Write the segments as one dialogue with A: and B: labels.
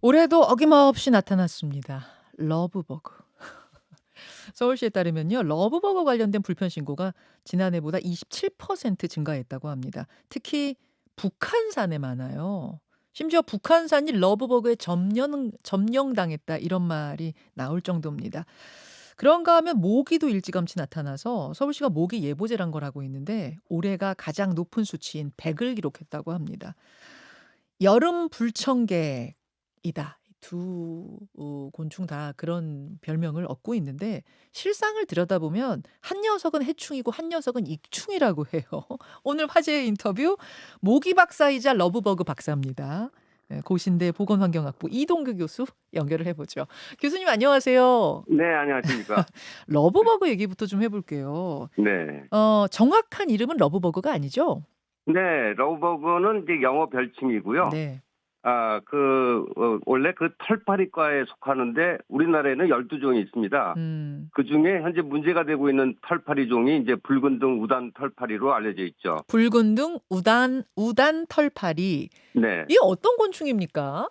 A: 올해도 어김없이 나타났습니다. 러브버그. 서울시에 따르면요, 러브버거 관련된 불편 신고가 지난해보다 27% 증가했다고 합니다. 특히 북한산에 많아요. 심지어 북한산이 러브버그에 점령당했다 이런 말이 나올 정도입니다. 그런가 하면 모기도 일찌감치 나타나서 서울시가 모기 예보제란 걸 하고 있는데 올해가 가장 높은 수치인 100을 기록했다고 합니다. 여름 불청객이다. 두 곤충 다 그런 별명을 얻고 있는데 실상을 들여다보면 한 녀석은 해충이고 한 녀석은 익충이라고 해요. 오늘 화제의 인터뷰 모기 박사이자 러브버그 박사입니다. 네, 고신대 보건환경학부 이동규 교수 연결을 해 보죠. 교수님 안녕하세요.
B: 네, 안녕하십니까.
A: 러브버그 얘기부터 좀 해 볼게요.
B: 네.
A: 정확한 이름은 러브버그가 아니죠?
B: 네, 러브버그는 이제 영어 별칭이고요.
A: 네.
B: 원래 그 털파리과에 속하는데 우리나라에는 12종이 있습니다.
A: 음.
B: 그중에 현재 문제가 되고 있는 털파리 종이 이제 붉은 등 우단 털파리로 알려져 있죠.
A: 붉은 등 우단 털파리.
B: 네.
A: 이게 어떤 곤충입니까?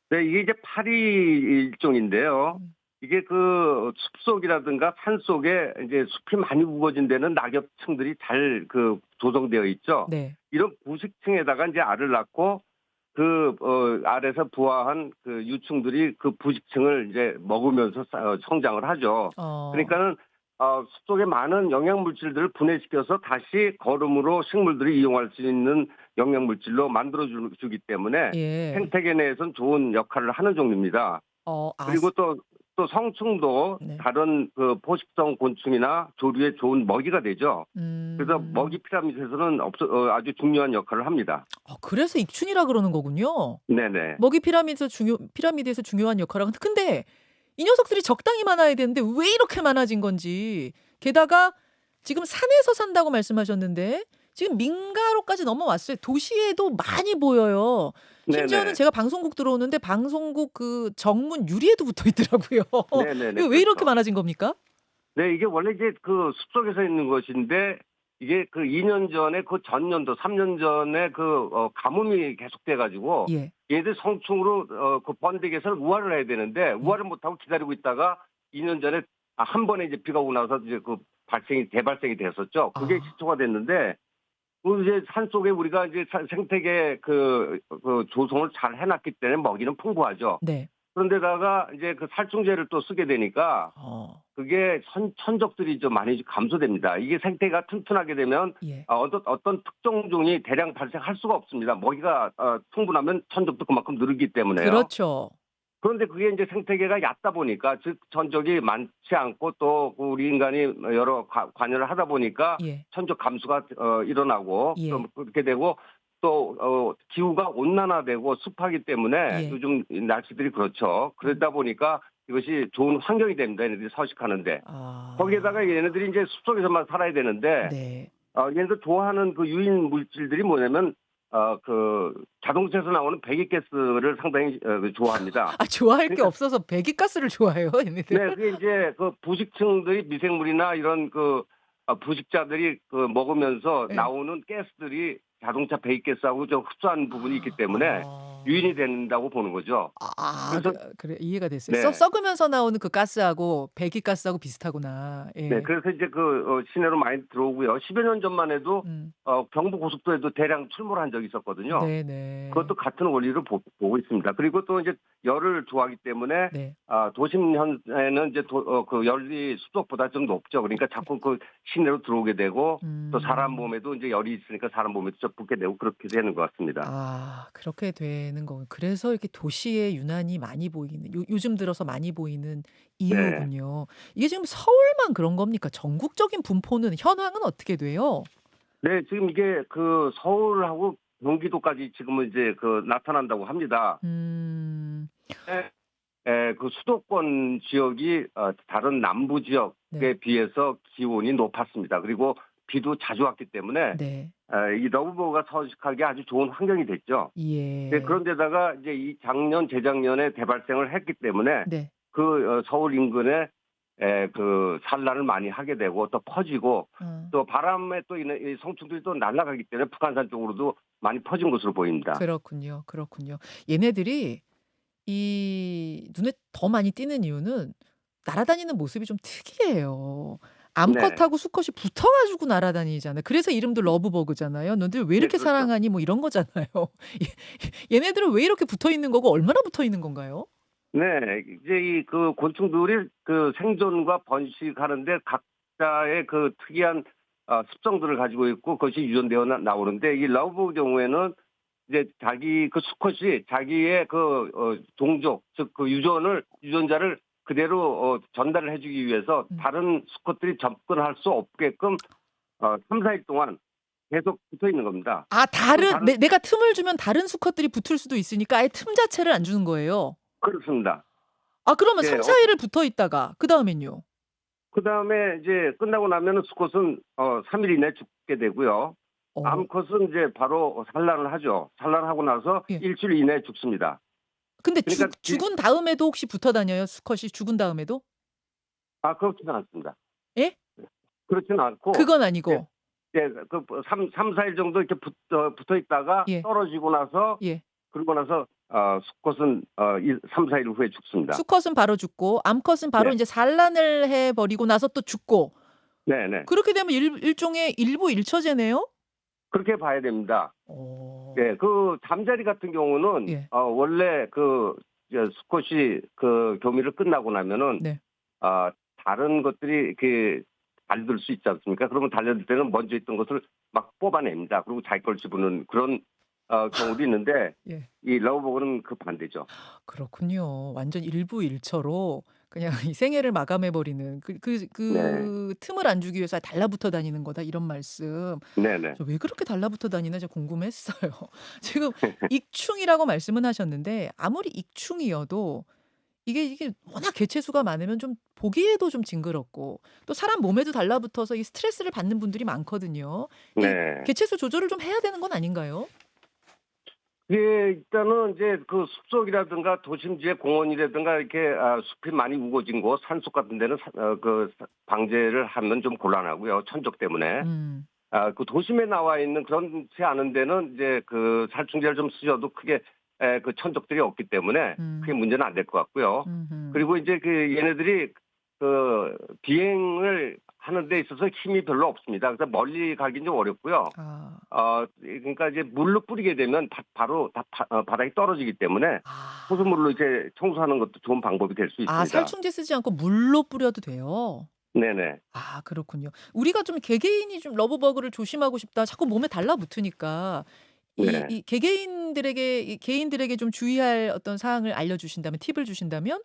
B: 네, 이게 이제 파리 일종인데요.
A: 음.
B: 이게 그 숲속이라든가 산 속에 이제 숲이 많이 우거진 데는 낙엽층들이 잘 조성되어 있죠.
A: 네.
B: 이런 부식층에다가 이제 알을 낳고 알에서 부화한 그 유충들이 그 부식층을 이제 먹으면서 성장을 하죠.
A: 어.
B: 그러니까는 숲속에 많은 영양 물질들을 분해시켜서 다시 거름으로 식물들이 이용할 수 있는 영양 물질로 만들어 주기 때문에
A: 예.
B: 생태계 내에서는 좋은 역할을 하는 종류입니다.
A: 어
B: 그리고
A: 아스
B: 또 성충도
A: 네.
B: 다른 그 포식성 곤충이나 조류에 좋은 먹이가 되죠. 그래서
A: 음.
B: 먹이 피라미드에서는 아주 중요한 역할을 합니다.
A: 그래서 익춘이라 그러는 거군요.
B: 네네.
A: 먹이 피라미드에서 중요한 역할을 하는 근데 이 녀석들이 적당히 많아야 되는데 왜 이렇게 많아진 건지. 게다가 지금 산에서 산다고 말씀하셨는데 지금 민가로까지 넘어왔어요. 도시에도 많이 보여요. 심지어는
B: 네네.
A: 제가 방송국 들어오는데 방송국 그 정문 유리에도 붙어 있더라고요.
B: 네네네.
A: 이거 왜 이렇게
B: 그렇죠.
A: 많아진 겁니까?
B: 네, 이게 원래 이제 그 숲속에서 있는 것인데 이게 그 2년 전에 그 전년도 3년 전에 가뭄이 계속돼 가지고
A: 예.
B: 얘들 성충으로 그 번데기에서 우활을 해야 되는데
A: 네.
B: 우활을 못 하고 기다리고 있다가 2년 전에 한 번에 이제 비가 오고 나서 이제 대발생이 됐었죠. 그게
A: 아.
B: 시초가 됐는데 이제 산속에 우리가 이제 생태계 조성을 잘 해 놨기 때문에 먹이는 풍부하죠.
A: 네.
B: 그런데다가 이제 그 살충제를 또 쓰게 되니까
A: 어.
B: 그게 천적들이 좀 많이 감소됩니다. 이게 생태가 튼튼하게 되면
A: 예.
B: 어떤 특정 종이 대량 발생할 수가 없습니다. 먹이가 충분하면 천적도 그만큼 늘기 때문에요.
A: 그렇죠.
B: 그런데 그게 이제 생태계가 얕다 보니까 즉 천적이 많지 않고 또 우리 인간이 여러 관여를 하다 보니까
A: 예.
B: 천적 감소가 일어나고
A: 예.
B: 좀 그렇게 되고 또 기후가 온난화되고 습하기 때문에
A: 예.
B: 요즘 날씨들이 그렇죠.
A: 음.
B: 그러다 보니까 이것이 좋은 환경이 됩니다. 얘네들이 서식하는데. 거기에다가
A: 아.
B: 얘네들이 이제 숲속에서만 살아야 되는데
A: 네.
B: 얘네들 좋아하는 그 유인 물질들이 뭐냐면 자동차에서 나오는 배기가스를 상당히 좋아합니다.
A: 좋아할 게
B: 그러니까
A: 없어서 배기가스를 좋아해요, 얘네들?
B: 네, 그게 이제 그 부식층들이 미생물이나 이런 부식자들이 먹으면서
A: 예.
B: 나오는 가스들이 자동차 배기가스하고 좀 흡사한 부분이 있기 때문에 유인이
A: 아.
B: 된다고 보는 거죠. 그래서
A: 그래 이해가 됐어요.
B: 네.
A: 썩으면서 나오는 그 가스하고 배기가스하고 비슷하구나.
B: 네.
A: 예.
B: 그래서 이제 시내로 많이 들어오고요. 10여 년 전만 해도
A: 음.
B: 경부고속도로에도 대량 출몰한 적이 있었거든요.
A: 네네.
B: 그것도 같은 원리로 보고 있습니다. 그리고 또 이제 열을 좋아하기 때문에
A: 네.
B: 도심 현에는 이제 그 열이 수도보다 좀 높죠. 그러니까
A: 그래.
B: 자꾸 그 시내로 들어오게 되고 또 사람
A: 음.
B: 몸에도 이제 열이 있으니까 사람 몸에도 좀 붙게 되고 그렇게 되는 것 같습니다.
A: 그렇게 되는 거 그래서 이렇게 도시에 유난히 많이 보이는 요즘 들어서 많이 보이는
B: 네.
A: 이유군요. 이게 지금 서울만 그런 겁니까? 전국적인 분포는 현황은 어떻게 돼요?
B: 네. 지금 이게 서울하고 경기도까지 지금은 이제 나타난다고 합니다.
A: 음.
B: 네. 그 수도권 지역이 다른 남부
A: 네.
B: 지역에 비해서 기온이 높았습니다. 그리고 비도 자주 왔기 때문에
A: 네.
B: 이 러브버거가 서식하기 아주 좋은 환경이 됐죠. 네,
A: 예.
B: 그런데다가 이제 이 작년, 재작년에 대발생을 했기 때문에
A: 네.
B: 서울 인근에 산란을 많이 하게 되고 또 퍼지고
A: 어.
B: 또 바람에 또 이 성충들이 또 날아가기 때문에 북한산 쪽으로도 많이 퍼진 것으로 보입니다.
A: 그렇군요, 그렇군요. 얘네들이 이 눈에 더 많이 띄는 이유는 날아다니는 모습이 좀 특이해요.
B: 네.
A: 암컷하고 수컷이 붙어 가지고 날아다니잖아요. 그래서 이름도 러브버그잖아요. "너들 왜
B: 네,
A: 이렇게
B: 그렇죠.
A: 사랑하니?" 뭐 이런 거잖아요. 얘네들은 왜 이렇게 붙어 있는 거고 얼마나 붙어 있는 건가요?
B: 네. 이제 이 그 곤충들이 그 생존과 번식하는데 각자의 그 특이한 습성들을 가지고 있고 그것이 유전되어 나오는데 이 러브 경우에는 이제 자기 그 수컷이 자기의 그 동족 즉 그 유전자를 그대로 전달을 해 주기 위해서
A: 음.
B: 다른 수컷들이 접근할 수 없게끔 3-4일 동안 계속 붙어 있는 겁니다.
A: 아
B: 그럼
A: 다른
B: 다른
A: 내가 틈을 주면 다른 수컷들이 붙을 수도 있으니까 아예 틈 자체를 안 주는 거예요.
B: 그렇습니다.
A: 아 그러면
B: 예.
A: 3-4 일을 붙어 있다가 그다음엔요?
B: 그다음에 이제 끝나고 나면은 수컷은 3일 이내에 죽게 되고요.
A: 어
B: 암컷은 이제 바로 산란을 하죠. 산란하고 나서
A: 예.
B: 일주일 이내에 죽습니다.
A: 근데
B: 그러니까
A: 죽은 다음에도 혹시 붙어 다녀요? 수컷이 죽은 다음에도?
B: 그렇지는 않습니다.
A: 예?
B: 그렇지는 않고
A: 그건
B: 예
A: 아니고.
B: 예 그 3-4일 정도 이렇게 붙어 있다가
A: 예.
B: 떨어지고 나서
A: 예.
B: 그러고 나서 수컷은 3-4일 후에 죽습니다.
A: 수컷은 바로 죽고 암컷은 바로
B: 네.
A: 인제 산란을 해 버리고 나서 또 죽고
B: 네네.
A: 그렇게 되면 일종의 일부일처제네요?
B: 그렇게 봐야 됩니다.
A: 어.
B: 예. 그 잠자리 같은 경우는
A: 예.
B: 원래 그 이제 수컷이 그 교미를 끝나고 나면은
A: 네.
B: 아 다른 것들이 이렇게 달려들 수 있지 않습니까? 그러면 달려들 때는 먼저 있던 것을 막 뽑아냅니다. 그리고 자기 걸 집어넣는 그런 경우도 있는데
A: 예.
B: 이 러브버그는 그 반대죠.
A: 그렇군요. 완전 일부일처로 그냥 이 생애를 마감해 버리는
B: 네.
A: 틈을 안 주기 위해서 달라붙어 다니는 거다 이런 말씀.
B: 네네.
A: 저 왜 그렇게 달라붙어 다니나 제가 궁금했어요. 지금 익충이라고 말씀은 하셨는데 아무리 익충이어도 이게 워낙 개체수가 많으면 좀 보기에도 좀 징그럽고 또 사람 몸에도 달라붙어서 이 스트레스를 받는 분들이 많거든요. 이
B: 네.
A: 개체수 조절을 좀 해야 되는 건 아닌가요?
B: 예 일단은 이제 그 숲속이라든가 도심지의 공원이라든가 이렇게 숲이 많이 우거진 곳 산속 같은 데는 방제를 하면 좀 곤란하고요, 천적 때문에.
A: 음.
B: 그 도심에 나와 있는 그렇지 않은 데는 이제 그 살충제를 좀 쓰셔도 크게 그 천적들이 없기 때문에 크게
A: 음.
B: 문제는 안 될 것 같고요.
A: 음음.
B: 그리고 이제 그 얘네들이 그 비행을 하는 데 있어서 힘이 별로 없습니다. 그래서 멀리 가긴 좀 어렵고요.
A: 아.
B: 그러니까 이제 물로 뿌리게 되면 바로 바닥에 떨어지기 때문에
A: 아.
B: 호수물로 이제 청소하는 것도 좋은 방법이 될 수
A: 아
B: 있습니다.
A: 살충제 쓰지 않고 물로 뿌려도 돼요?
B: 네네.
A: 아 그렇군요. 우리가 좀 개개인이 좀 러브버그를 조심하고 싶다. 자꾸 몸에 달라붙으니까
B: 네.
A: 이 개개인들에게 이 개인들에게 좀 주의할 어떤 사항을 알려주신다면 팁을 주신다면?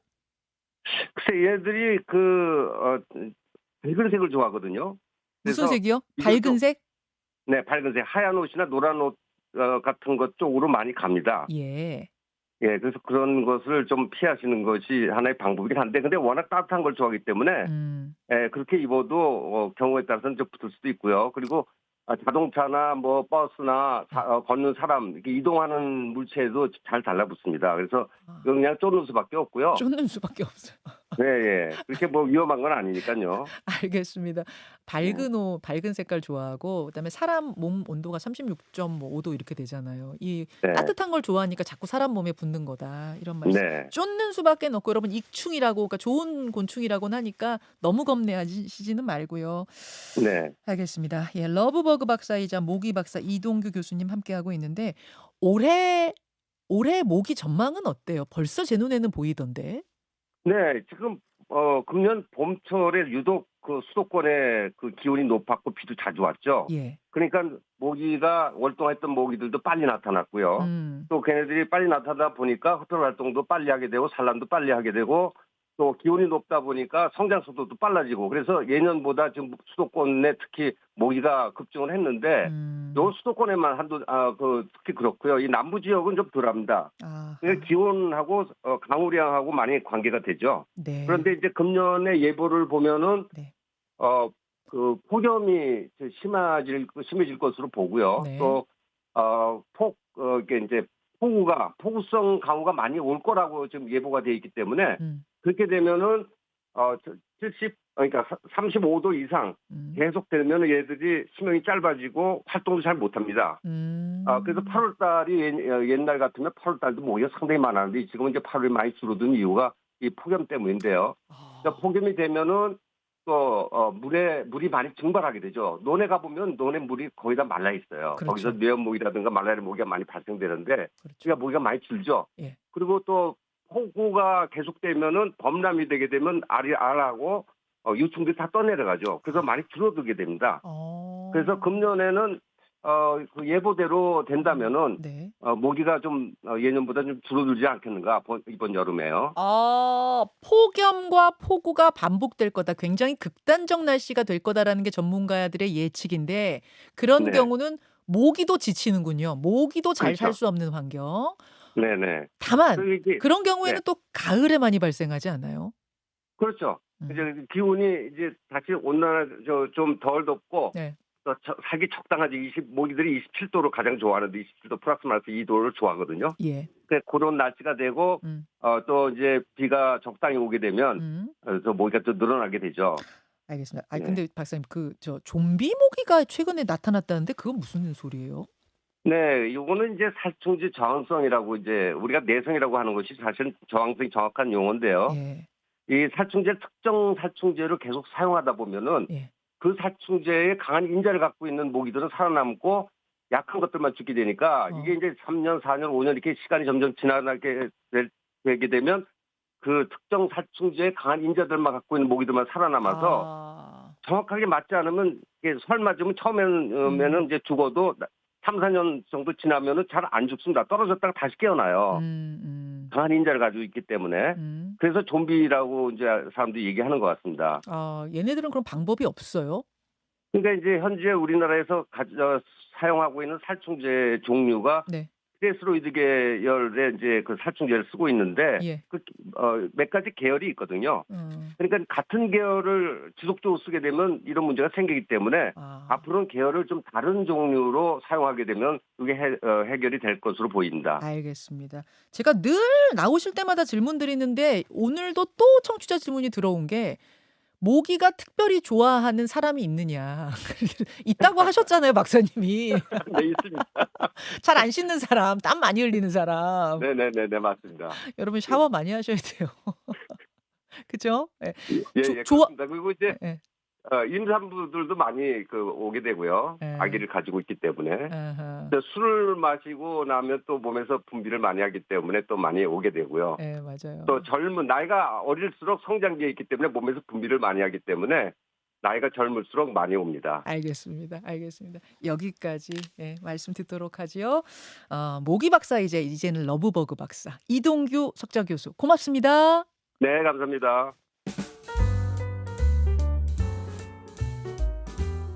B: 글쎄 얘들이 붉은색을 좋아하거든요.
A: 무슨
B: 그래서
A: 색이요?
B: 이걸
A: 밝은
B: 좀
A: 색?
B: 네 밝은색 하얀 옷이나 노란 옷 같은 것 쪽으로 많이 갑니다.
A: 예.
B: 예 그래서 그런 것을 좀 피하시는 것이 하나의 방법이긴 한데 근데 워낙 따뜻한 걸 좋아하기 때문에
A: 음.
B: 그렇게 입어도 경우에 따라서는 좀 붙을 수도 있고요. 그리고 자동차나 뭐 버스나
A: 네.
B: 걷는 사람 이렇게 이동하는 물체에도 잘 달라붙습니다. 그래서
A: 아
B: 이건 그냥 쫓는 수밖에 없고요.
A: 쫓는 수밖에 없어요.
B: 예예. 그렇게 뭐 위험한 건 아니니깐요.
A: 알겠습니다.
B: 네.
A: 밝은 색깔 좋아하고 그다음에 사람 몸 온도가 36.5도 이렇게 되잖아요. 이
B: 네.
A: 따뜻한 걸 좋아하니까 자꾸 사람 몸에 붙는 거다. 이런 말씀.
B: 네.
A: 쫓는 수밖에 없고 여러분 익충이라고 그러니까 좋은 곤충이라고는 하니까 너무 겁내하시지는 말고요.
B: 네.
A: 알겠습니다. 예, 러브버그 박사이자 모기 박사 이동규 교수님 함께하고 있는데 올해 모기 전망은 어때요? 벌써 제 눈에는 보이던데.
B: 네. 지금 금년 봄철에 유독 그 수도권에 그 기온이 높았고 비도 자주 왔죠.
A: 예.
B: 그러니까 모기가 월동했던 모기들도 빨리 나타났고요.
A: 음.
B: 또 걔네들이 빨리 나타나다 보니까 흩어져 활동도 빨리 하게 되고 산란도 빨리 하게 되고 또 기온이 높다 보니까 성장 속도도 빨라지고 그래서 예년보다 지금 수도권에 특히 모기가 급증을 했는데 요
A: 음.
B: 수도권에만 특히 그렇고요. 이 남부 지역은 좀 덜합니다. 이게
A: 아하.
B: 기온하고 강우량하고 많이 관계가 되죠.
A: 네.
B: 그런데 이제 금년의 예보를 보면은
A: 네.
B: 폭염이 심해질 것으로 보고요.
A: 네.
B: 또 이게 이제 폭우성 강우가 많이 올 거라고 지금 예보가 돼 있기 때문에
A: 음.
B: 그렇게 되면은 35도 이상
A: 음.
B: 계속되면 얘들이 수명이 짧아지고 활동도 잘 못합니다. 그래서
A: 음.
B: 8월 달이 옛날 같으면 8월 달도 모기가 상당히 많았는데 지금은 이제 8월이 많이 줄어든 이유가 이 폭염 때문인데요. 그러니까
A: 아.
B: 폭염이 되면은 또 물이 많이 증발하게 되죠. 논에 가보면 논에 물이 거의 다 말라 있어요. 거기서
A: 그렇죠.
B: 뇌연모기라든가 말라리아 모기가 많이 발생되는데
A: 그렇죠.
B: 그러니까 모기가 많이 줄죠.
A: 예.
B: 그리고 또 폭우가 계속되면은 범람이 되게 되면 알하고 유충들이 다 떠내려가죠. 그래서
A: 아.
B: 많이 줄어들게 됩니다. 그래서
A: 어.
B: 금년에는 그 예보대로 된다면은
A: 네.
B: 모기가 좀 예년보다 좀 줄어들지 않겠는가 이번 여름에요.
A: 폭염과 폭우가 반복될 거다. 굉장히 극단적 날씨가 될 거다라는 게 전문가들의 예측인데 그런
B: 네,
A: 경우는 모기도 지치는군요. 모기도 잘 살
B: 그렇죠.
A: 수 없는 환경.
B: 네네.
A: 다만
B: 그리고 이게
A: 그런
B: 네,
A: 경우에는 또 가을에 많이 발생하지 않아요?
B: 그렇죠.
A: 음.
B: 이제 기온이 이제 다시 온난화 좀 덜 덥고
A: 네.
B: 또 살기 적당하지 모기들이 27도를 가장 좋아하는데 27도 플러스 마이너스 2도를 좋아하거든요.
A: 예.
B: 그런 날씨가 되고
A: 음.
B: 또 이제 비가 적당히 오게 되면
A: 음.
B: 또 모기가 또 늘어나게 되죠.
A: 알겠습니다.
B: 네.
A: 근데 박사님 좀비 모기가 최근에 나타났다는데 그건 무슨 소리예요?
B: 네, 요거는 이제 살충제 저항성이라고 이제 우리가 내성이라고 하는 것이 사실은 저항성이 정확한 용어인데요.
A: 예.
B: 이 살충제 특정 살충제를 계속 사용하다 보면은
A: 예.
B: 그 살충제에 강한 인자를 갖고 있는 모기들은 살아남고 약한 것들만 죽게 되니까 이게
A: 어.
B: 이제 3년, 4년, 5년 이렇게 시간이 점점 지나게 되게 되면 그 특정 살충제에 강한 인자들만 갖고 있는 모기들만 살아남아서
A: 아.
B: 정확하게 맞지 않으면 이게 설 맞으면
A: 음.
B: 처음에는 이제 죽어도 3, 4년 정도 지나면은 잘 안 죽습니다. 떨어졌다가 다시 깨어나요.
A: 음 음.
B: 강한 인자를 가지고 있기 때문에.
A: 음.
B: 그래서 좀비라고 이제 사람들이 얘기하는 것 같습니다.
A: 얘네들은 그럼 방법이 없어요?
B: 그러니까 이제 현재 우리나라에서 사용하고 있는 살충제 종류가
A: 네.
B: 스테로이드 계열의 이제 그 살충제를 쓰고 있는데
A: 예.
B: 몇 가지 계열이 있거든요.
A: 음.
B: 그러니까 같은 계열을 지속적으로 쓰게 되면 이런 문제가 생기기 때문에
A: 아.
B: 앞으로는 계열을 좀 다른 종류로 사용하게 되면 그게 해결이 될 것으로 보입니다.
A: 알겠습니다. 제가 늘 나오실 때마다 질문 드리는데 오늘도 또 청취자 질문이 들어온 게 모기가 특별히 좋아하는 사람이 있느냐. 있다고 하셨잖아요, 박사님이.
B: 네, 있습니다.
A: 잘 안 씻는 사람, 땀 많이 흘리는 사람.
B: 네네네네, 맞습니다.
A: 여러분 샤워 많이 하셔야 돼요. 그죠? 예. 조
B: 예,
A: 좋아
B: 그렇습니다. 그리고 이제
A: 예예.
B: 임산부들도 많이 오게 되고요.
A: 예.
B: 아기를 가지고 있기 때문에.
A: 아하.
B: 근데 술을 마시고 나면 또 몸에서 분비를 많이 하기 때문에 또 많이 오게 되고요.
A: 예, 맞아요.
B: 또 나이가 어릴수록 성장기에 있기 때문에 몸에서 분비를 많이 하기 때문에 나이가 젊을수록 많이 옵니다.
A: 알겠습니다. 알겠습니다. 여기까지 말씀 듣도록 하지요. 모기 박사 이제는 러브버그 박사 이동규 석좌 교수 고맙습니다.
B: 네, 감사합니다.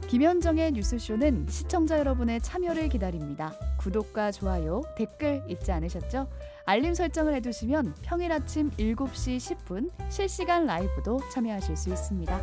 C: 김현정의 뉴스쇼는 시청자 여러분의 참여를 기다립니다. 구독과 좋아요, 댓글 잊지 않으셨죠? 알림 설정을 해두시면 평일 아침 7시 10분 실시간 라이브도 참여하실 수 있습니다.